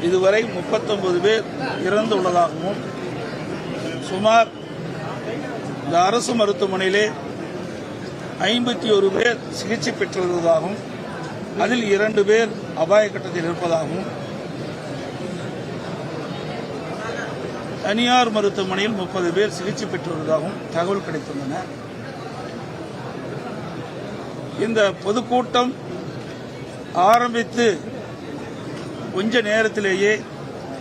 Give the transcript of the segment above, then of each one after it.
இதுவரை 39 பேர் இறந்துள்ளதாகவும் சுமார் இந்த அரசு மருத்துவமனையிலே 51 பேர் சிகிச்சை பெற்று வருவதாகவும் அதில் 2 பேர் அபாய கட்டத்தில் இருப்பதாகவும் தனியார் மருத்துவமனையில் 30 பேர் சிகிச்சை பெற்று வருவதாகவும் தகவல் கிடைத்துள்ளன. இந்த பொதுக்கூட்டம் ஆரம்பித்து கொஞ்ச நேரத்திலேயே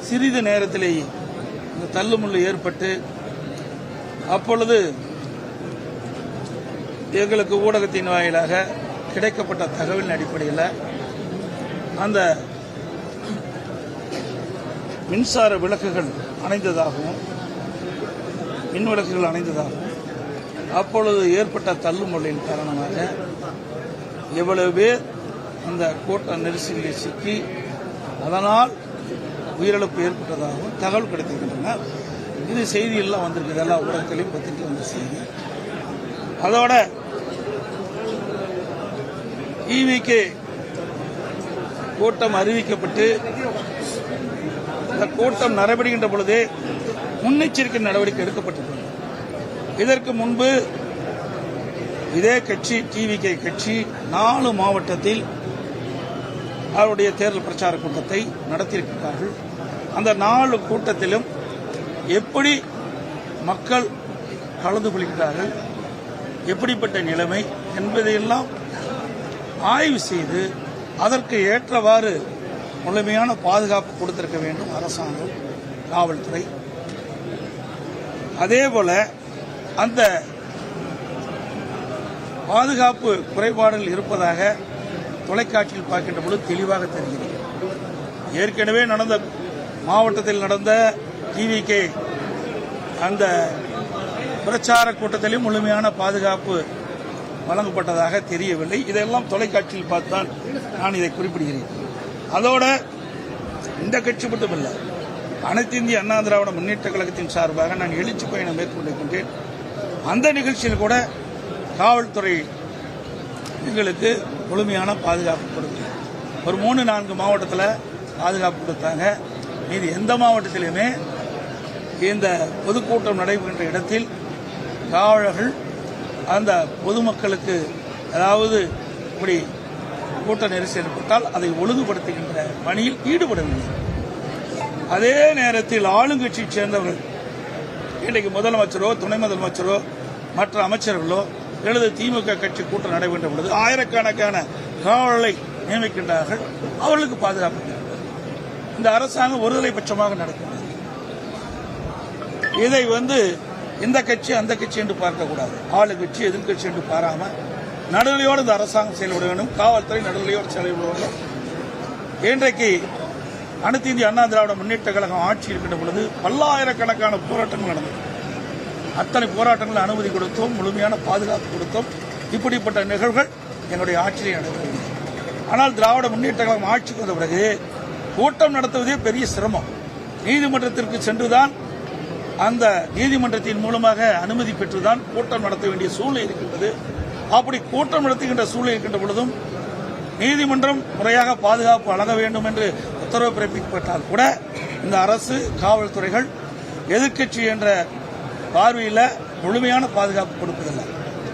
சிறிது நேரத்திலேயே இந்த தள்ளுமுள்ளு ஏற்பட்டு அப்பொழுது எங்களுக்கு ஊடகத்தின் வாயிலாக கிடைக்கப்பட்ட தகவலின் அடிப்படையில் அந்த மின்சார விளக்குகள் அணைந்ததாகவும் மின் விளக்குகள் அணைந்ததாகவும் அப்பொழுது ஏற்பட்ட தள்ளுமுள்ளின் காரணமாக எவ்வளவு பேர் அந்த கூட்ட நெரிசலில் சிக்கி அதனால் உயிரிழப்பு ஏற்பட்டதாகவும் தகவல் கிடைத்திருக்கின்றன. இது செய்தியெல்லாம் வந்திருக்கு, எல்லா ஊடகத்திலையும் பத்திரிகை வந்த செய்தி. அதோட ஈவிக்கு கூட்டம் அறிவிக்கப்பட்டு இந்த கூட்டம் நடைபெறுகின்ற பொழுதே முன்னெச்சரிக்கை நடவடிக்கை எடுக்கப்பட்டிருக்கிறது. இதற்கு முன்பு இதே கட்சி டிவிகே கட்சி 4 மாவட்டத்தில் அவருடைய தேர்தல் பிரச்சார கூட்டத்தை நடத்தியிருக்கிறார்கள். அந்த 4 கூட்டத்திலும் எப்படி மக்கள் கலந்து கொள்கிறார்கள், எப்படிப்பட்ட நிலைமை என்பதையெல்லாம் ஆய்வு செய்து அதற்கு ஏற்றவாறு முழுமையான பாதுகாப்பு கொடுத்திருக்க வேண்டும் அரசாங்கம், காவல்துறை. அதேபோல அந்த பாதுகாப்பு குறைபாடுகள் இருப்பதாக தொலைக்காட்சியில் பார்க்கின்ற பொழுது தெளிவாக தெரிகிறது. ஏற்கனவே நடந்த மாவட்டத்தில் நடந்த டிவிகே அந்த பிரச்சார கூட்டத்திலும் முழுமையான பாதுகாப்பு வழங்கப்பட்டதாக தெரியவில்லை. இதெல்லாம் தொலைக்காட்சியில் பார்த்துதான் நான் இதை குறிப்பிடுகிறேன். அதோட இந்த கட்சி மட்டுமில்லை, அனைத்து இந்திய அண்ணா திராவிட முன்னேற்ற கழகத்தின் சார்பாக நான் எழுச்சி பயணம் மேற்கொண்டிருக்கின்றேன். அந்த நிகழ்ச்சியில் கூட காவல்துறை எங்களுக்கு முழுமையான பாதுகாப்பு கொடுக்கல. ஒரு 3-4 மாவட்டத்தில் பாதுகாப்பு கொடுத்தாங்க. மீது எந்த மாவட்டத்திலுமே இந்த பொதுக்கூட்டம் நடைபெறுகின்ற இடத்தில் காவலர்கள் அந்த பொதுமக்களுக்கு அதாவது இப்படி கூட்ட நெரிசல் ஏற்பட்டால் அதை ஒழுங்குபடுத்துகின்ற பணியில் ஈடுபடவில்லை. அதே நேரத்தில் ஆளுங்கட்சியைச் சேர்ந்தவர்கள் இன்றைக்கு முதலமைச்சரோ துணை முதலமைச்சரோ மற்ற அமைச்சர்களோ எழுது திமுக கட்சி கூட்டம் நடைபெற்ற பொழுது ஆயிரக்கணக்கான காவலர்களை நியமிக்கின்றார்கள். அவர்களுக்கு பாதுகாப்பு இந்த அரசாங்கம் ஒருதலை பட்சமாக நடக்கிறது. இதை இந்த கட்சி அந்த கட்சி என்று பார்க்கக்கூடாது. ஆளுங்கட்சி எதிர்கட்சி என்று பாராம நடுநிலையோடு இந்த அரசாங்கம் செயல்பட வேண்டும். காவல்துறை நடுநிலையோடு செயல்பட வேண்டும். இன்றைக்கு அனைத்து இந்திய அண்ணா திராவிட முன்னேற்ற கழகம் ஆட்சி இருக்கின்ற பொழுது பல்லாயிரக்கணக்கான போராட்டங்கள் நடந்தது. அத்தனை போராட்டங்கள் அனுமதி கொடுத்தோம், முழுமையான பாதுகாப்பு கொடுத்தோம். இப்படிப்பட்ட நிகழ்வுகள் எங்களுடைய ஆட்சியிலே நடைபெறவில்லை. ஆனால் திராவிட முன்னேற்ற கழகம் ஆட்சிக்கு வந்த பிறகு கூட்டம் நடத்துவதே பெரிய சிரமம். நீதிமன்றத்திற்கு சென்றுதான் அந்த நீதிமன்றத்தின் மூலமாக அனுமதி பெற்றுதான் கூட்டம் நடத்த வேண்டிய சூழ்நிலை இருக்கின்றது. அப்படி கூட்டம் நடத்துகின்ற சூழ்நிலை இருக்கின்ற பொழுதும் நீதிமன்றம் முறையாக பாதுகாப்பு வழங்க வேண்டும் என்று உத்தரவு பிறப்பிக்கப்பட்டால் கூட இந்த அரசு காவல்துறைகள் எதிர்க்கட்சி என்ற பார்வையில் முழுமையான பாதுகாப்பு கொடுப்பதில்லை.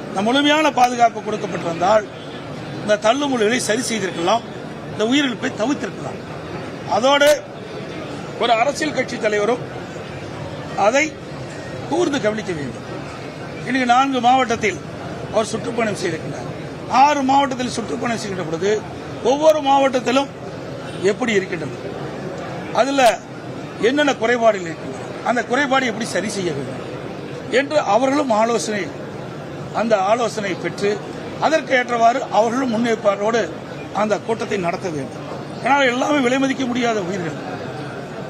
இந்த முழுமையான பாதுகாப்பு கொடுக்கப்பட்டிருந்தால் இந்த தள்ளுமுள்ளுகளை சரி செய்திருக்கலாம், இந்த உயிரிழப்பை தவிர்த்திருக்கலாம். அதோடு ஒரு அரசியல் கட்சி தலைவரும் அதை கூர்ந்து கவனிக்க வேண்டும். இன்னைக்கு 4 மாவட்டத்தில் அவர் சுற்றுப்பயணம் செய்திருக்கிறார். 6 மாவட்டத்தில் சுற்றுப்பயணம் செய்கின்ற பொழுது ஒவ்வொரு மாவட்டத்திலும் எப்படி இருக்கின்றது, அதில் என்னென்ன குறைபாடுகள் இருக்கின்றன, அந்த குறைபாடு எப்படி சரி செய்ய வேண்டும் என்று அவர்களும் அந்த ஆலோசனை பெற்று அதற்கு ஏற்றவாறு அவர்களும் முன்னேற்பாட்டோடு அந்த கூட்டத்தை நடத்த வேண்டும். ஏன்னால் எல்லாமே விலை மதிக்க முடியாத உயிர்கள்.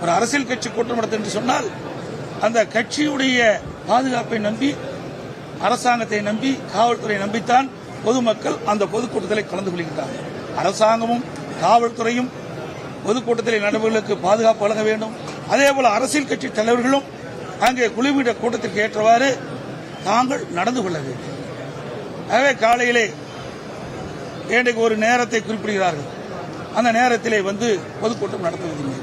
ஒரு அரசியல் கட்சி கூட்டம் நடத்த என்று சொன்னால் அந்த கட்சியுடைய பாதுகாப்பை நம்பி, அரசாங்கத்தை நம்பி, காவல்துறையை நம்பித்தான் பொதுமக்கள் அந்த பொதுக்கூட்டத்தில் கலந்து கொள்கின்றார்கள். அரசாங்கமும் காவல்துறையும் பொதுக்கூட்டத்தில் நடைபெறுவதற்கு பாதுகாப்பு வழங்க வேண்டும். அதேபோல அரசியல் கட்சி தலைவர்களும் அங்கே குழுமிட கூட்டத்திற்கு ஏற்றவாறு தாங்கள் நடந்து கொள்ள வேண்டும். ஆகவே காலையிலே இன்றைக்கு ஒரு நேரத்தை குறிப்பிடுகிறார்கள். அந்த நேரத்திலே பொதுக்கூட்டம் நடத்துவதில்லை.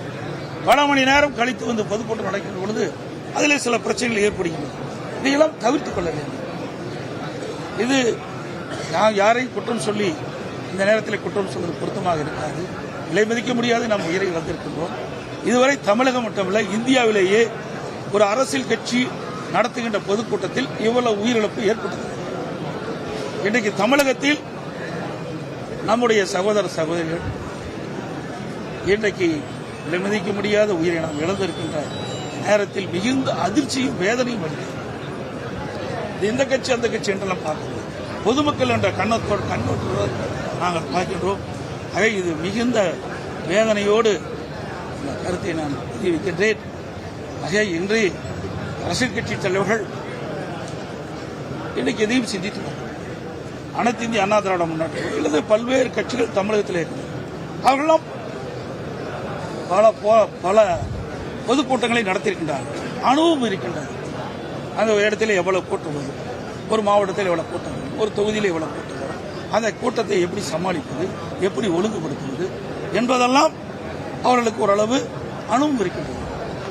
பல மணி நேரம் கழித்து வந்து பொதுக்கூட்டம் நடக்கின்ற பொழுது அதிலே சில பிரச்சனைகள் ஏற்படுகின்றன. இதையெல்லாம் தவிர்த்துக் கொள்ள வேண்டும். இது நான் யாரையும் குற்றம் சொல்லி இந்த நேரத்தில் குற்றம் சொல்வது பொருத்தமாக இருக்காது. விலை மதிக்க முடியாது நாம் உயிரை இழந்திருக்கின்றோம். இதுவரை தமிழகம் மட்டுமல்ல, இந்தியாவிலேயே ஒரு அரசியல் கட்சி நடத்துகின்ற பொதுக்கூட்டத்தில் இவ்வளவு உயிரிழப்பு ஏற்பட்டது. இன்றைக்கு தமிழகத்தில் நம்முடைய சகோதர சகோதரிகள் இன்றைக்கு விலை மதிக்க முடியாத உயிரை நாம் இழந்திருக்கின்ற நேரத்தில் மிகுந்த அதிர்ச்சியும் வேதனையும் வருகிறது. இந்த கட்சி அந்த கட்சி என்றெல்லாம் பார்க்கணும், பொதுமக்கள் என்ற கண்ணோட்டத்தோடு நாங்கள் பார்க்கின்றோம். ஆக இது மிகுந்த வேதனையோடு இந்த கருத்தை நான் தெரிவிக்கின்றேன். ஆக இன்று அரசியல் கட்சி தலைவர்கள் இன்றைக்கு எதையும் சிந்தித்துள்ளார்கள். அனைத்து இந்திய அண்ணா திராவிட முன்னேற்ற அல்லது பல்வேறு கட்சிகள் தமிழகத்தில் இருக்கிறது. அவர்களும் பல பொதுக்கூட்டங்களை நடத்தியிருக்கின்றார்கள். அனுபவம் இருக்கின்றது. அந்த இடத்துல எவ்வளவு கூட்டம் வரும், ஒரு மாவட்டத்தில் எவ்வளவு கூட்டம் வரும், ஒரு தொகுதியில் எவ்வளவு கூட்டம் வரும், அந்த கூட்டத்தை எப்படி சமாளிப்பது, எப்படி ஒழுங்குபடுத்துவது என்பதெல்லாம் அவர்களுக்கு ஓரளவு அனுபவம் இருக்கின்றது.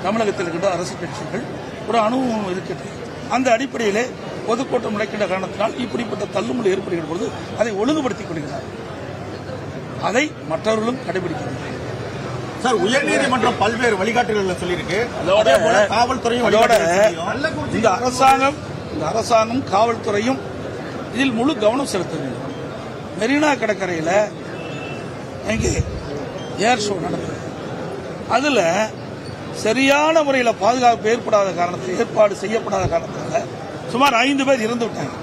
தமிழகத்தில் இருக்கின்ற அரசு கட்சிகள் ஒரு அனுபவம் இருக்கின்றது. அந்த அடிப்படையிலே பொதுக்கூட்டம் நடக்கின்ற காரணத்தினால் இப்படிப்பட்ட தள்ளுமுறை ஏற்படுகின்ற பொழுது அதை ஒழுங்குபடுத்திக் கொள்கிறார். அதை மற்றவர்களும் கடைபிடிக்கிறார்கள். சார், உயர்நீதிமன்றம் பல்வேறு வழிகாட்டுகள் சொல்லியிருக்கு. காவல்துறையும் இந்த அரசாங்கம் காவல்துறையும் இதில் முழு கவனம் செலுத்த வேண்டும். மெரினா கடற்கரையில் இங்கே ஏர் ஷோ நடந்தது. அதுல சரியான முறையில் பாதுகாப்பு ஏற்பாடு செய்யப்படாத காரணத்தால் சுமார் 5 பேர் இறந்து விட்டாங்க.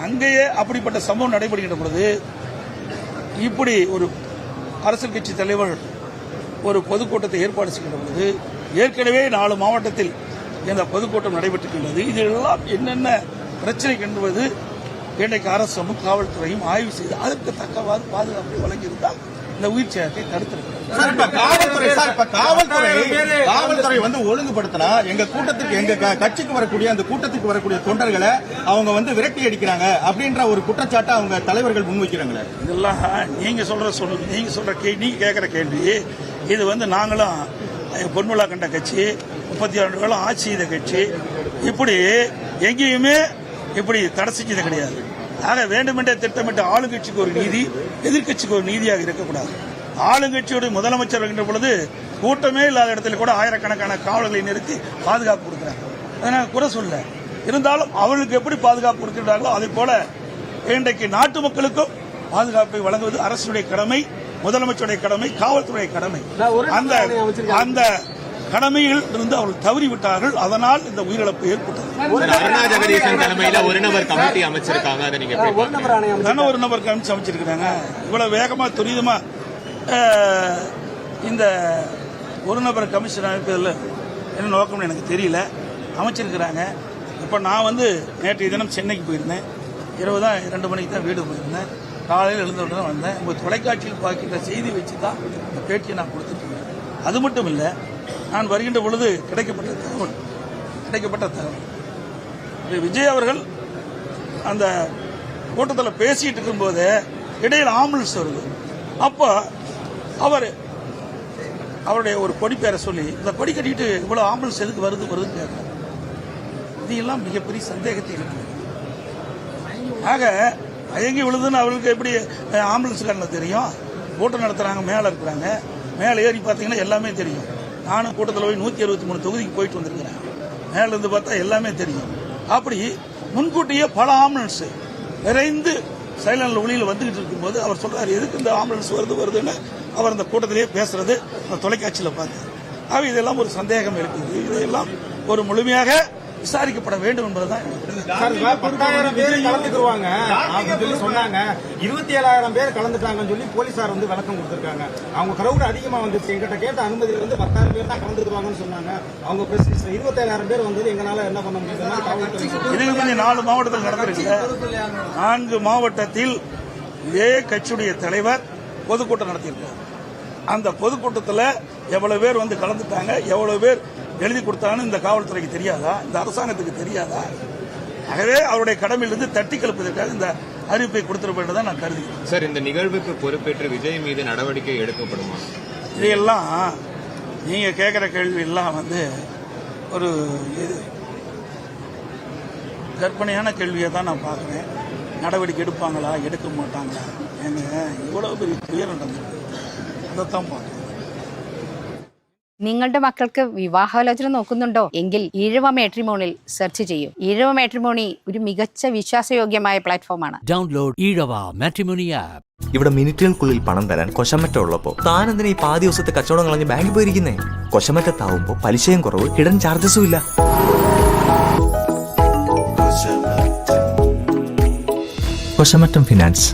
அங்கேயே அப்படிப்பட்ட சம்பவம் நடைபெறுகின்ற பொழுது இப்படி ஒரு அரசியல் கட்சி தலைவர்கள் ஒரு பொதுக்கூட்டத்தை ஏற்பாடு செய்கின்ற பொழுது ஏற்கனவே 4 மாவட்டத்தில் இந்த பொதுக்கூட்டம் நடைபெற்றிருக்கின்றது. இதெல்லாம் என்னென்ன பிரச்சனை என்பது இன்றைக்கு அரசும் காவல்துறையும் ஆய்வு செய்து அதற்கு தக்கவாறு பாதுகாப்பை வழங்கியிருந்தால் இந்த உயிர் சேதத்தை தடுத்திருக்கிறது. காவல்துறை வந்து ஒழுங்குபடுத்தினா எங்க கூட்டத்துக்கு, எங்க கட்சிக்கு வரக்கூடிய அந்த கூட்டத்துக்கு வரக்கூடிய தொண்டர்களை அவங்க விரட்டி அடிக்கிறாங்க அப்படின்ற ஒரு குற்றச்சாட்டை அவங்க தலைவர்கள் முன்வைக்கிறாங்களே. இதெல்லாம் நீங்க சொல்ற நீங்க கேட்கிற கேள்வி. இது நாங்களும் பொன்முலா கண்ட கட்சி, 32 காலம் ஆட்சி செய்த கட்சி, இப்படி எங்கேயுமே இப்படி தடை செஞ்சது கிடையாது. ஆக வேண்டுமென்றே திட்டமிட்ட ஆளுங்கட்சிக்கு ஒரு நீதி, எதிர்கட்சிக்கு ஒரு நீதியாக இருக்கக்கூடாது. ஆளுங்கட்சியோட முதலமைச்சர் வருகின்ற பொழுது கூட்டமே இல்லாத இடத்துல கூட ஆயிரக்கணக்கான காவலர்களை நிறுத்தி பாதுகாப்பு கொடுக்கிறாங்க. அதை நான் குறை சொல்ல, இருந்தாலும் அவர்களுக்கு எப்படி பாதுகாப்பு கொடுக்கிறார்களோ அதே போல இன்றைக்கு நாட்டு மக்களுக்கும் பாதுகாப்பை வழங்குவது அரசுடைய கடமை, முதலமைச்சருடைய கடமை, காவல்துறை கடமை. அந்த கடமையில் இருந்து அவர்கள் தவறிவிட்டார்கள். அதனால் இந்த உயிரிழப்பு ஏற்பட்டது. அருணா ஜெகதீசன் தலைமையில ஒரு நபர் கமிட்டி அமைச்சிருக்காங்க. ஒரு நபர் கமிட்டி அமைச்சிருக்காங்க. இவ்வளவு வேகமா துரிதமா இந்த ஒரு நபர் கமிஷன் அமைப்பதில் என்ன நோக்கம்னு எனக்கு தெரியல. அமைச்சிருக்கிறாங்க. இப்ப நான் நேற்றைய தினம் சென்னைக்கு போயிருந்தேன். இரவு தான் 2 மணிக்கு தான் வீடு போயிருந்தேன். காலையில் எழுந்தவுடனே வந்தேன். உங்க தொலைக்காட்சியில் பார்க்கின்ற செய்தி வச்சு தான் இந்த பேட்டியை நான் கொடுத்துட்டு இருக்கேன். அது மட்டும் இல்லை, நான் வருகின்ற பொழுது கிடைக்கப்பட்ட தகவல் விஜய் அவர்கள் அந்த கூட்டத்தில் பேசிட்டு இருக்கும்போது இடையில் ஆம்புலன்ஸ் வருது. அப்போ அவருடைய ஒரு கொடி பேரை சொல்லி இந்த கொடி கட்டிட்டு இவ்வளவு ஆம்புலன்ஸ் எதுக்கு வருதுன்னு கேட்கிறார். இதெல்லாம் மிகப்பெரிய சந்தேகத்தை இருக்கு. ஆக மயங்கி விழுதுன்னு அவர்களுக்கு எப்படி ஆம்புலன்ஸ்காரங்க தெரியும்? கூட்டம் நடத்துறாங்க, மேல இருக்கிறாங்க, மேல ஏறி பார்த்தீங்கன்னா எல்லாமே தெரியும். நானும் கூட்டத்தில் போய் 163 தொகுதிக்கு போயிட்டு வந்திருக்கிறேன். மேல இருந்து பார்த்தா எல்லாமே தெரியும். அப்படி முன்கூட்டியே பல ஆம்புலன்ஸ் விரைந்து சைலண்ட் ஒளியில் வந்துகிட்டு இருக்கும்போது அவர் சொல்றாரு, எதுக்கு இந்த ஆம்புலன்ஸ் வருதுன்னு அவர் அந்த கூட்டத்திலேயே பேசுறது அந்த தொலைக்காட்சியில் பார்த்தார். ஆக இதெல்லாம் ஒரு சந்தேகம் இருக்குது. இதையெல்லாம் ஒரு முழுமையாக விசாரிக்கப்பட வேண்டும் என்பதுதான். 10,000 பேர் கலந்துக்குவாங்க சொன்னாங்க. 27,000 பேர் கலந்துட்டாங்கன்னு சொல்லி போலீசார் விளக்கம் கொடுத்திருக்காங்க. அவங்க கிரௌட் அதிகமா வந்துச்சு. எங்கிட்ட கேட்ட அனுமதியில 10,000 பேர் தான் கலந்துக்குவாங்கன்னு சொன்னாங்க. அவங்க 27,000 பேர் எங்களால என்ன பண்ண முடியுதுன்னா இதுக்கு 4 மாவட்டத்தில் நடந்திருக்கு. 4 மாவட்டத்தில் இதே கட்சியுடைய தலைவர் பொதுக்கூட்டம் நடத்தியிருக்கார். அந்த பொதுக்கூட்டத்தில் எவ்வளவு பேர் கலந்துட்டாங்க, எவ்வளவு பேர் எழுதி கொடுத்தாங்கன்னு இந்த காவல்துறைக்கு தெரியாதா? இந்த அரசாங்கத்துக்கு தெரியாதா? ஆகவே அவருடைய கடமையிலிருந்து தட்டி கலப்பதற்காக இந்த அறிவிப்பை கொடுத்திருப்பதான் நான் கருதுகிறேன். சார், இந்த நிகழ்வுக்கு பொறுப்பேற்று விஜய் மீது நடவடிக்கை எடுக்கப்படுமா? இதையெல்லாம் நீங்கள் கேட்குற கேள்வி எல்லாம் ஒரு கற்பனையான கேள்வியை தான் நான் பார்க்குறேன். நடவடிக்கை எடுப்பாங்களா எடுக்க மாட்டாங்களா? ஏங்க இவ்வளவு பெரிய துயரம் நடந்திருக்கு, അതൊക്കെ പറഞ്ഞു. നിങ്ങളുടെ മക്കൾക്ക് വിവാഹാലോചന നോക്കുന്നുണ്ടോ എങ്കിൽ ഈഴവ മാട്രിമോണിയിൽ സെർച്ച് ചെയ്യൂ. ഈഴവ മാട്രിമോണി ഒരു മികച്ച വിശ്വാസയോഗ്യമായ പ്ലാറ്റ്ഫോമാണ്. Download Ezhava matrimony app. ഇവിടെ മിനിറ്റുകൾക്കുള്ളിൽ പണം തരാൻ കൊശമറ്റ ഉള്ളപ്പോ താൻ എന്തിനാ ഈ പാതി ദിവസത്തെ കച്ചവടം കളഞ്ഞ് ബാങ്കിൽ പോയിരിക്കുന്നേ? കൊശമറ്റത്താവുമ്പോ പലിശയും കുറവ്, ഹിഡൻ ചാർജസും ഇല്ല. കൊശമറ്റം ഫിനാൻസ്.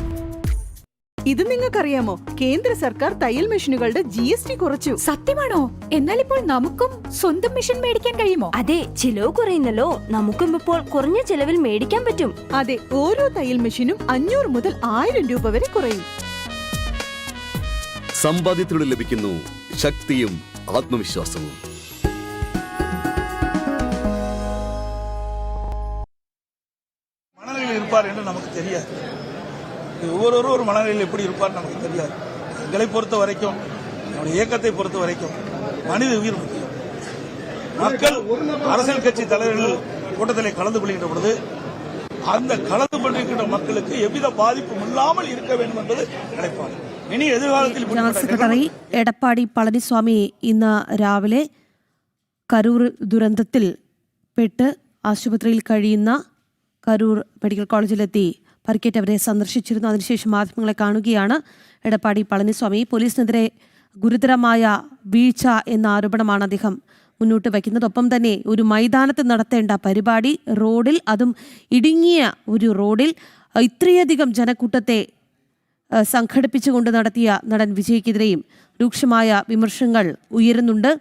ഇത് നിങ്ങൾക്കറിയാമോ? കേന്ദ്ര സർക്കാർ തയ്യൽ മെഷീനുകളുടെ GST കുറച്ചു. സത്യമാണോ? എന്നാൽ ഇപ്പോൾ നമുക്കും സ്വന്തം മെഷീൻ മേടിക്കാൻ കഴിയുമോ? അതെ, ചിലവ് കുറയുന്നല്ലോ. നമുക്കും ഇപ്പോൾ കുറഞ്ഞ ചിലവിൽ മേടിക്കാൻ പറ്റും. അതെ, ഓരോ തയ്യൽ മെഷീനും 500 മുതൽ 1000 രൂപ വരെ കുറയും. സമ്പാദ്യത്തിലൂടെ ലഭിക്കുന്നു ശക്തിയും ആത്മവിശ്വാസവും. மனநிலையில் இருப்பார் என்று நமக்கு தெரியாது. ஒவ்வொருவரும் ஒரு மனநிலையில் எப்படி இருப்பார் நமக்கு தெரியாது. எங்களை பொறுத்த வரைக்கும், நம்முடைய இயக்கத்தை பொறுத்த வரைக்கும் மனித உயிர் முக்கியம். மக்கள் அரசியல் கட்சி தலைவர்கள் கூட்டத்தில் கலந்து கொள்கின்ற பொழுது அந்த கலந்து கொண்டிருக்கின்ற மக்களுக்கு எவ்வித பாதிப்பும் இல்லாமல் இருக்க வேண்டும் என்பது நினைப்பாங்க. ഇനി എതിർകാലത്തിൽ ജനറൽ സെക്രട്ടറി എടപ്പാടി പളനിസ്വാമി ഇന്ന് രാവിലെ കരൂർ ദുരന്തത്തിൽ പെട്ട് ആശുപത്രിയിൽ കഴിയുന്ന കരൂർ മെഡിക്കൽ കോളേജിലെത്തി പരിക്കേറ്റവരെ സന്ദർശിച്ചിരുന്നു. അതിനുശേഷം മാധ്യമങ്ങളെ കാണുകയാണ് എടപ്പാടി പളനിസ്വാമി. പോലീസിനെതിരെ ഗുരുതരമായ വീഴ്ച എന്ന ആരോപണമാണ് അദ്ദേഹം മുന്നോട്ട് വയ്ക്കുന്നത്. ഒപ്പം തന്നെ ഒരു മൈതാനത്ത് നടത്തേണ്ട പരിപാടി റോഡിൽ, അതും ഇടുങ്ങിയ ഒരു റോഡിൽ ഇത്രയധികം ജനക്കൂട്ടത്തെ സംഘടിപ്പിച്ചുകൊണ്ട് നടത്തിയ നടൻ വിജയ്ക്കെതിരെയും രൂക്ഷമായ വിമർശനങ്ങൾ ഉയരുന്നുണ്ട്.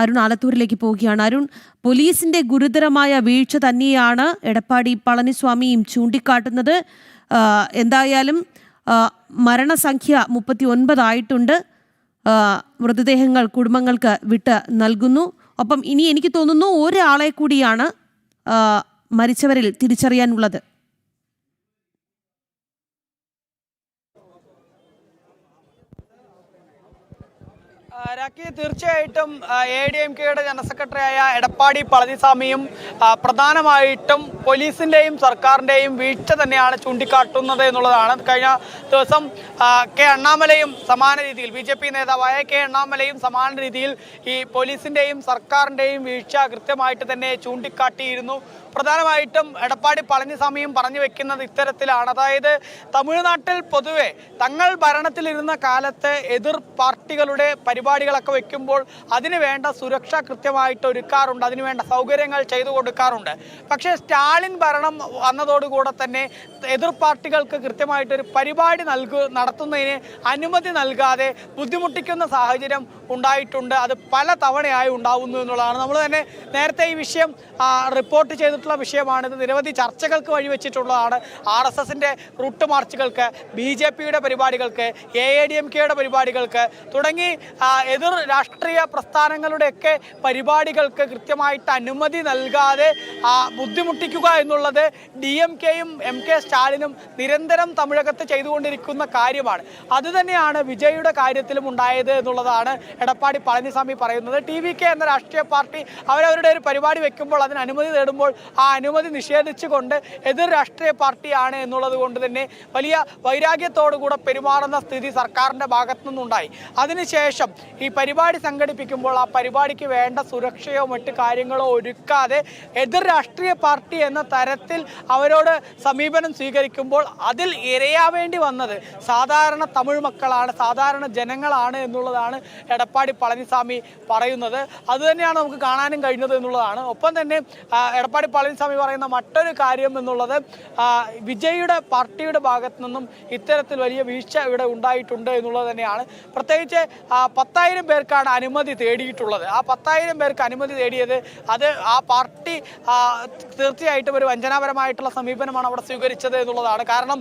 അരുൺ ആലത്തൂരിലേക്ക് പോവുകയാണ്. അരുൺ, പോലീസിന്റെ ഗുരുതരമായ വീഴ്ച തന്നെയാണ് എടപ്പാടി പളനിസ്വാമിയും ചൂണ്ടിക്കാട്ടുന്നത്. എന്തായാലും മരണസംഖ്യ 39 ആയിട്ടുണ്ട്. മൃതദേഹങ്ങൾ കുടുംബങ്ങൾക്ക് വിട്ട് നൽകുന്നു. ഒപ്പം ഇനി എനിക്ക് തോന്നുന്നു ഒരാളെ കൂടിയാണ് മരിച്ചവരിൽ തിരിച്ചറിയാനുള്ളത്. തീർച്ചയായിട്ടും ADMKയുടെ ജനറൽ സെക്രട്ടറിയായ എടപ്പാടി പളനിസ്വാമിയും പ്രധാനമായിട്ടും പോലീസിന്റെയും സർക്കാരിന്റെയും വീഴ്ച തന്നെയാണ് ചൂണ്ടിക്കാട്ടുന്നത് എന്നുള്ളതാണ്. കഴിഞ്ഞ ദിവസം കെ അണ്ണാമലയും സമാന രീതിയിൽ, BJP നേതാവായ കെ അണ്ണാമലയും സമാന രീതിയിൽ ഈ പോലീസിന്റെയും സർക്കാരിന്റെയും വീഴ്ച കൃത്യമായിട്ട് തന്നെ ചൂണ്ടിക്കാട്ടിയിരുന്നു. പ്രധാനമായിട്ടും എടപ്പാടി പളനിസ്വാമിയും പറഞ്ഞു വെക്കുന്നത് ഇത്തരത്തിലാണ്. അതായത് തമിഴ്നാട്ടിൽ പൊതുവെ തങ്ങൾ ഭരണത്തിലിരുന്ന കാലത്ത് എതിർ പാർട്ടികളുടെ പരിപാടികളൊക്കെ വെക്കുമ്പോൾ അതിന് വേണ്ട സുരക്ഷ കൃത്യമായിട്ട് ഒരുക്കാറുണ്ട്, അതിനുവേണ്ട സൗകര്യങ്ങൾ ചെയ്തു കൊടുക്കാറുണ്ട്. പക്ഷേ സ്റ്റാലിൻ ഭരണം വന്നതോടുകൂടെ തന്നെ എതിർ പാർട്ടികൾക്ക് കൃത്യമായിട്ടൊരു പരിപാടി നടത്തുന്നതിന് അനുമതി നൽകാതെ ബുദ്ധിമുട്ടിക്കുന്ന സാഹചര്യം ഉണ്ടായിട്ടുണ്ട്. അത് പല തവണയായി ഉണ്ടാവുന്നു എന്നുള്ളതാണ്. നമ്മൾ തന്നെ നേരത്തെ ഈ വിഷയം റിപ്പോർട്ട് ചെയ്തിട്ടുള്ള വിഷയമാണിത്. നിരവധി ചർച്ചകൾക്ക് വഴിവെച്ചിട്ടുള്ളതാണ്. RSSന്റെ റൂട്ട് മാർച്ചുകൾക്ക്, BJPയുടെ പരിപാടികൾക്ക്, AADMKയുടെ പരിപാടികൾക്ക് തുടങ്ങി എതിർ രാഷ്ട്രീയ പ്രസ്ഥാനങ്ങളുടെയൊക്കെ പരിപാടികൾക്ക് കൃത്യമായിട്ട് അനുമതി നൽകാതെ ബുദ്ധിമുട്ടിക്കുക എന്നുള്ളത് DMKയും MK സ്റ്റാലിനും നിരന്തരം തമിഴകത്ത് ചെയ്തുകൊണ്ടിരിക്കുന്ന കാര്യമാണ്. അതുതന്നെയാണ് വിജയുടെ കാര്യത്തിലും ഉണ്ടായത് എന്നുള്ളതാണ് എടപ്പാടി പളനിസ്വാമി പറയുന്നത്. TVK എന്ന രാഷ്ട്രീയ പാർട്ടി അവരവരുടെ ഒരു പരിപാടി വെക്കുമ്പോൾ അതിന് അനുമതി തേടുമ്പോൾ ആ അനുമതി നിഷേധിച്ചുകൊണ്ട് എതിർ രാഷ്ട്രീയ പാർട്ടിയാണ് എന്നുള്ളത് കൊണ്ട് തന്നെ വലിയ വൈരാഗ്യത്തോടുകൂടെ പെരുമാറുന്ന സ്ഥിതി സർക്കാരിൻ്റെ ഭാഗത്തു നിന്നുണ്ടായി. അതിനുശേഷം ഈ പരിപാടി സംഘടിപ്പിക്കുമ്പോൾ ആ പരിപാടിക്ക് വേണ്ട സുരക്ഷയോ മറ്റു കാര്യങ്ങളോ ഒരുക്കാതെ എതിർ രാഷ്ട്രീയ പാർട്ടി എന്ന തരത്തിൽ അവരോട് സമീപനം സ്വീകരിക്കുമ്പോൾ അതിൽ ഇരയാവേണ്ടി വന്നത് സാധാരണ തമിഴ് മക്കളാണ്, സാധാരണ ജനങ്ങളാണ് എന്നുള്ളതാണ് എടപ്പാടി പളനിസ്വാമി പറയുന്നത്. അതുതന്നെയാണ് നമുക്ക് കാണാനും കഴിഞ്ഞത് എന്നുള്ളതാണ്. ഒപ്പം തന്നെ എടപ്പാടി പളനിസ്വാമി പറയുന്ന മറ്റൊരു കാര്യം എന്നുള്ളത് വിജയുടെ പാർട്ടിയുടെ ഭാഗത്തു നിന്നും ഇത്തരത്തിൽ വലിയ വീഴ്ച ഇവിടെ ഉണ്ടായിട്ടുണ്ട് എന്നുള്ളത് തന്നെയാണ്. പ്രത്യേകിച്ച് 10,000 പേർക്കാണ് അനുമതി തേടിയിട്ടുള്ളത്. ആ 10,000 പേർക്ക് അനുമതി തേടിയത് അത് ആ പാർട്ടി തീർച്ചയായിട്ടും ഒരു വഞ്ചനാപരമായിട്ടുള്ള സമീപനമാണ് അവിടെ സ്വീകരിച്ചത് എന്നുള്ളതാണ്. കാരണം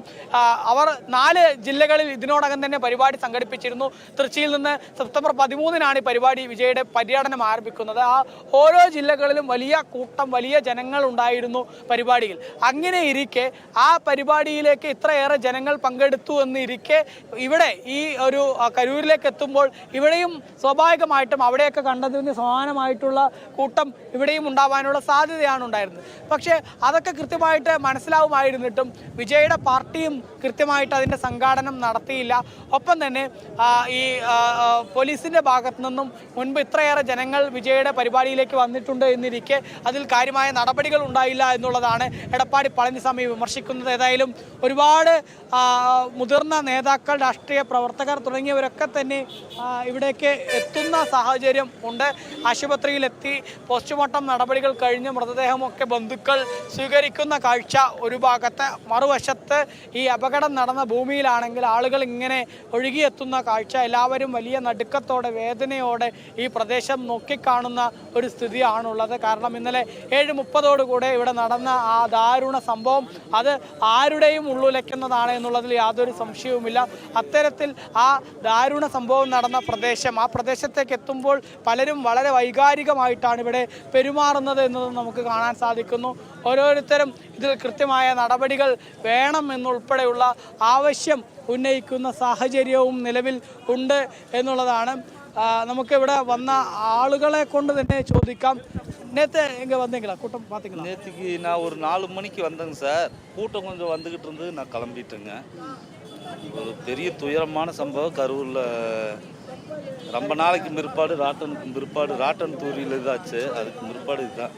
അവർ 4 ജില്ലകളിൽ ഇതിനോടകം തന്നെ പരിപാടി സംഘടിപ്പിച്ചിരുന്നു. തൃച്ചിയിൽ നിന്ന് സെപ്റ്റംബർ 13-നാണ് ഈ പരിപാടി വിജയുടെ പര്യടനം ആരംഭിക്കുന്നത്. ആ ഓരോ ജില്ലകളിലും വലിയ കൂട്ടം, വലിയ ജനങ്ങൾ ഉണ്ടായിരുന്നു പരിപാടിയിൽ. അങ്ങനെ ഇരിക്കെ ആ പരിപാടിയിലേക്ക് ഇത്രയേറെ ജനങ്ങൾ പങ്കെടുത്തു എന്നിരിക്കെ ഇവിടെ ഈ ഒരു കരൂരിലേക്ക് എത്തുമ്പോൾ ഇവിടെയും ഇവിടെയും സ്വാഭാവികമായിട്ടും അവിടെയൊക്കെ കണ്ടതിന് സമാനമായിട്ടുള്ള കൂട്ടം ഇവിടെയും ഉണ്ടാവാനുള്ള സാധ്യതയാണ് ഉണ്ടായിരുന്നത്. പക്ഷേ അതൊക്കെ കൃത്യമായിട്ട് മനസ്സിലാവുമായിരുന്നിട്ടും വിജയുടെ പാർട്ടിയും കൃത്യമായിട്ട് അതിൻ്റെ സംഘാടനം നടത്തിയില്ല. ഒപ്പം തന്നെ ഈ പോലീസിൻ്റെ ഭാഗത്തു നിന്നും മുൻപ് ഇത്രയേറെ ജനങ്ങൾ വിജയുടെ പരിപാടിയിലേക്ക് വന്നിട്ടുണ്ട് എന്നിരിക്കെ അതിൽ കാര്യമായ നടപടികൾ ഉണ്ടായില്ല എന്നുള്ളതാണ് എടപ്പാടി പളനിസ്വാമി വിമർശിക്കുന്നത്. ഏതായാലും ഒരുപാട് മുതിർന്ന നേതാക്കൾ, രാഷ്ട്രീയ പ്രവർത്തകർ തുടങ്ങിയവരൊക്കെ തന്നെ ഇവിടേക്ക് എത്തുന്ന സാഹചര്യം ഉണ്ട്. ആശുപത്രിയിലെത്തി പോസ്റ്റ്മോർട്ടം നടപടികൾ കഴിഞ്ഞ് മൃതദേഹമൊക്കെ ബന്ധുക്കൾ സ്വീകരിക്കുന്ന കാഴ്ച ഒരു ഭാഗത്ത്, മറുവശത്ത് ഈ അപകടം നടന്ന ഭൂമിയിലാണെങ്കിൽ ആളുകൾ ഇങ്ങനെ ഒഴുകിയെത്തുന്ന കാഴ്ച എല്ലാവരും വലിയ നടുക്കത്തോടെ, വേദനയോടെ ഈ പ്രദേശം നോക്കിക്കാണുന്ന ഒരു സ്ഥിതിയാണുള്ളത്. കാരണം ഇന്നലെ 7:30 ഇവിടെ നടന്ന ആ ദാരുണ സംഭവം അത് ആരുടെയും ഉള്ളുലയ്ക്കുന്നതാണ് എന്നുള്ളതിൽ യാതൊരു സംശയവുമില്ല. അത്തരത്തിൽ ആ ദാരുണ സംഭവം നടന്ന പ്രദേശം, ആ പ്രദേശത്തേക്ക് എത്തുമ്പോൾ പലരും വളരെ വൈകാരികമായിട്ടാണ് ഇവിടെ പെരുമാറുന്നത് എന്നത് നമുക്ക് കാണാൻ സാധിക്കുന്നു. ഓരോരുത്തരും ഇതിൽ കൃത്യമായ നടപടികൾ വേണം എന്നുൾപ്പെടെയുള്ള ആവശ്യം ഉന്നയിക്കുന്ന സാഹചര്യവും നിലവിൽ ഉണ്ട് എന്നുള്ളതാണ്. നമുക്കിവിടെ വന്ന ആളുകളെ കൊണ്ട് തന്നെ ചോദിക്കാം. நேற்று எங்கே வந்தீங்களா? கூட்டம் பார்த்தீங்களா? நேற்றுக்கு நான் ஒரு 4 மணிக்கு வந்தேங்க சார். கூட்டம் கொஞ்சம் வந்துக்கிட்டு இருந்து நான் கிளம்பிட்டேங்க. ஒரு பெரிய துயரமான சம்பவம் கரூரில். ரொம்ப நாளைக்கு பிற்பாடு ராட்டன் தூரியில் இதாச்சு. அதுக்கு பிற்பாடு இதுதான்.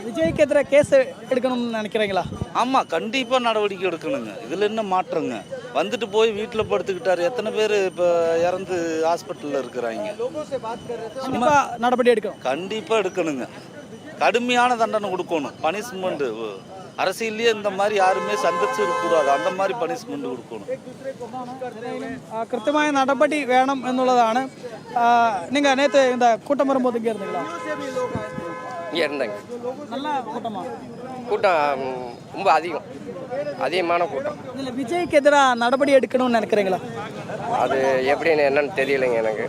விஜய்க்கு எதிராக கேஸ் எடுக்கணும்னு நினைக்கிறீங்களா? ஆமாம், கண்டிப்பாக நடவடிக்கை எடுக்கணுங்க. இதில் என்ன மாற்றங்க? வந்துட்டு போய் வீட்டில் படுத்துக்கிட்டாரு. எத்தனை பேர் இப்போ இறந்து ஹாஸ்பிட்டலில் இருக்கிறாங்க. கண்டிப்பாக நடவடிக்கை எடுக்கணும். கண்டிப்பாக எடுக்கணுங்க. கடுமையான தண்டனை கொடுக்கணும். பனிஷ்மெண்ட்டு அரசியல்லையே இந்த மாதிரி யாருமே சந்திச்சு இருக்கக்கூடாது. அந்த மாதிரி பனிஷ்மெண்ட் கொடுக்கணும். കൃത്യമായ നടപടി വേണം എന്നുള്ളതാണ്. നിങ്ങൾ നേരത്തെ എന്താ കൂട്ടം വരുമ്പോൾ ഇங்கே இருந்தீங்களா? இங்கே இருந்தேங்க. நல்ல கூட்டமா? கூட்டம் ரொம்ப அதிகமான கூட்டம். இதில் விஜய்க்கு எதிராக நடவடி எடுக்கணும்னு நினைக்கிறீங்களா? அது எப்படின்னு என்னன்னு தெரியலைங்க எனக்கு.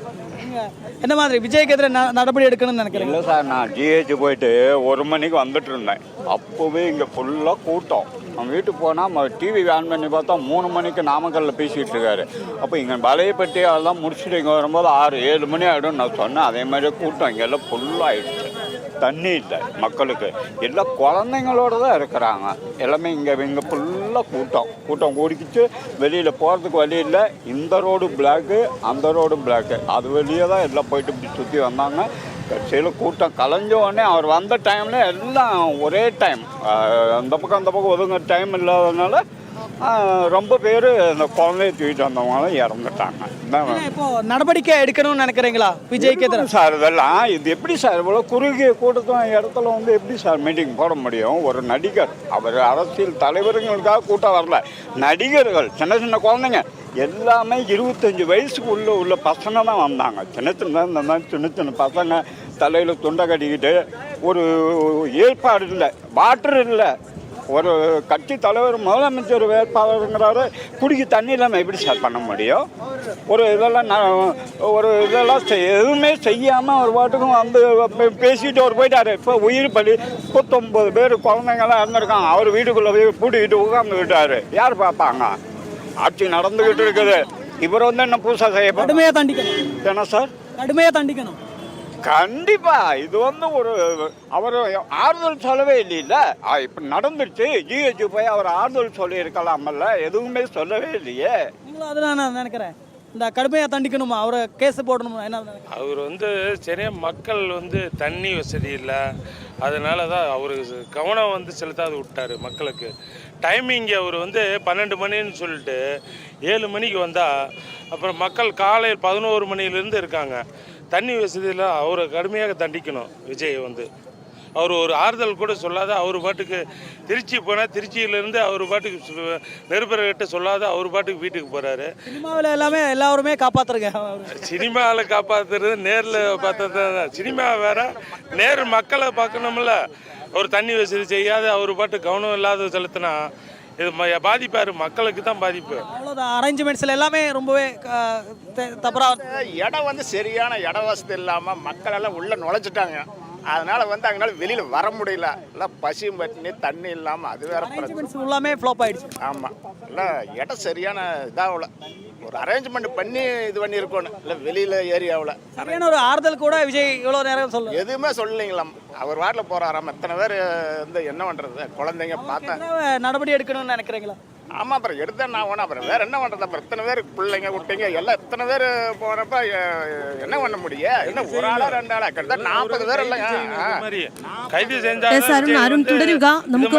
என்ன மாதிரி விஜய்க்கு எதிராக நடவடி எடுக்கணும்னு நினைக்கிறீங்க? இல்லை சார், நான் ஜிஹெச் போயிட்டு 1 மணிக்கு வந்துட்டு இருந்தேன். அப்போவே இங்கே ஃபுல்லாக கூட்டம். அவன் வீட்டுக்கு போனால் டிவி ஆன் பண்ணி பார்த்தா 3 மணிக்கு நாமக்கல்லில் பேசிகிட்டு இருக்காரு. அப்போ இங்கே வலையப்பட்டி அதெல்லாம் முடிச்சுட்டு இங்கே வரும்போது 6-7 மணி ஆகிடும் நான் சொன்னேன். அதே மாதிரி கூட்டம் இங்கே எல்லாம் ஃபுல்லாகிடுச்சு. தண்ணி இல்லை மக்களுக்கு. எல்லாம் குழந்தைங்களோட தான் இருக்கிறாங்க. எல்லாமே இங்கே ஃபுல்லாக கூட்டம் கூடிக்கிச்சு. வெளியில் போகிறதுக்கு வழி இல்லை. இந்த ரோடு பிளாக்கு, அந்த ரோடு பிளாக்கு. அது வெளியே தான் எல்லாம் போயிட்டு இப்படி சுற்றி வந்தாங்க. கட்சியில் கூட்டம் கலைஞ்ச உடனே அவர் வந்த டைமில் எல்லாம் ஒரே டைம், அந்த பக்கம் ஒதுங்க டைம் இல்லாததுனால ரொம்ப பேர் இந்த குழந்தைய தூக்கிட்டு வந்தவங்களும் இறந்துட்டாங்க. இப்போ நடவடிக்கை எடுக்கணும்னு நினைக்கிறீங்களா விஜய்க்கு எதிராக? சார் இதெல்லாம் இது எப்படி சார் இவ்வளோ குறுகிய கூட்டத்தில் இடத்துல வந்து எப்படி சார் மீட்டிங் போட முடியும்? ஒரு நடிகர், அவர் அரசியல் தலைவர்களுக்காக கூட்டம் வரல. நடிகர்கள், சின்ன குழந்தைங்க எல்லாமே 25 வயசுக்கு உள்ள பசங்க தான் வந்தாங்க. சின்ன பசங்க தலையில் துண்டை கட்டிக்கிட்டு. ஒரு ஏற்பாடு இல்லை, வாட்டர் இல்லை. ஒரு கட்சி தலைவர், முதலமைச்சர் வேட்பாளருங்கிறாரு. குடிக்க தண்ணி இல்லாமல் எப்படி சார் பண்ண முடியும்? இதெல்லாம் எதுவுமே செய்யாமல் ஒரு பாட்டுக்கும் வந்து பேசிட்டு அவர் போயிட்டாரு. இப்போ உயிர் பலி 39 பேர் குழந்தைங்களாம் இறந்துருக்காங்க. அவர் வீட்டுக்குள்ளே போய் பூட்டிக்கிட்டு உட்காந்துக்கிட்டாரு. யார் பார்ப்பாங்க? ஆட்சி நடந்துக்கிட்டு இருக்குது. இவர் வந்து என்ன புதுசாக செய்ய கடுமையாக தண்டிக்கணும். என்ன சார்? கடுமையாக தண்டிக்கணும். கண்டிப்பா. இது வந்து ஒரு அவர் ஆறுதல் சொல்லவே இல்லைல்ல. இப்ப நடந்துருச்சு. ஜிஹெச் போய் அவர் ஆறுதல் சொல்லி இருக்கலாமல்ல. எதுவுமே சொல்லவே இல்லையே. நீங்களும் அதை நான் நினைக்கிறேன். இந்த கடுமையாக தண்டிக்கணுமா? அவரை கேஸ் போடணுமா? என்ன அவர் வந்து சரியா மக்கள் வந்து தண்ணி வசதி இல்லை, அதனால தான் அவர் கவனம் வந்து செலுத்தாது விட்டார் மக்களுக்கு. டைமிங் அவர் வந்து 12 மணின்னு சொல்லிட்டு 7 மணிக்கு வந்தால் அப்புறம் மக்கள் காலையில் 11 மணிலேருந்து இருக்காங்க. தண்ணி வசதியில் அவரை கடுமையாக தண்டிக்கணும். விஜய் வந்து அவர் ஒரு ஆறுதல் கூட சொல்லாத அவர் பாட்டுக்கு திருச்சி போனால் திருச்சியிலேருந்து அவர் பாட்டுக்கு நிருபர்கிட்ட சொல்லாத அவர் பாட்டுக்கு வீட்டுக்கு போகிறாரு. சினிமாவில் எல்லாருமே காப்பாற்றுறங்க. சினிமாவில் காப்பாற்றுறது நேரில் பார்த்தது தான். சினிமா வேற, நேர் மக்களை பார்க்கணும்ல. அவர் தண்ணி வசதி செய்யாத அவர் பாட்டு கவனம் இல்லாத செலுத்தினா இது பாதிப்பாரு, மக்களுக்கு தான் பாதிப்பு. அவ்வளோதான். அரேஞ்ச்மெண்ட்ஸில் எல்லாமே ரொம்பவே தப்பராக. இடம் வந்து சரியான இட வசதி இல்லாமல் மக்கள் எல்லாம் உள்ளே நுழைச்சிட்டாங்க. அதனால வந்து அவங்களால வெளியில் வர முடியல. எல்லாம் பசியும் பட்டினி, தண்ணி இல்லாமல் அது வேற பிரச்சனை. எல்லாமே ஃப்ளாப் ஆயிடுச்சு. ஆமாம், இல்லை இடம் சரியான இதாகல. ஒரு அரேஞ்ச்மெண்ட் பண்ணி இது பண்ணி இருக்கணும், இல்லை வெளியில ஏரியாவில் சரியான ஒரு ஆறுதல் கூட விஜய் இவ்வளோ நேரம் சொல்ல எதுவுமே சொல்லலைங்களாம். அவர் வாட்டில் போறாராம். எத்தனை பேர் வந்து என்ன பண்றது, குழந்தைங்க பார்த்தேன் நடவடிக்கை எடுக்கணும்னு நினைக்கிறீங்களா? ஆமா, அப்புறம் எடுத்தேன் நான் போனேன். அப்புறம் வேற என்ன பண்றது, அப்புறம் இத்தனை பேர் பிள்ளைங்க குட்டைங்க எல்லாம் இத்தனை பேர் போனப்ப என்ன பண்ண முடியும்? என்ன ஒரு ஆளா 2 ஆளா கிட்டத்தட்ட 40 பேர் இல்லைங்க கைது செஞ்சாலும் அருண் தொடരുക നമുക്ക്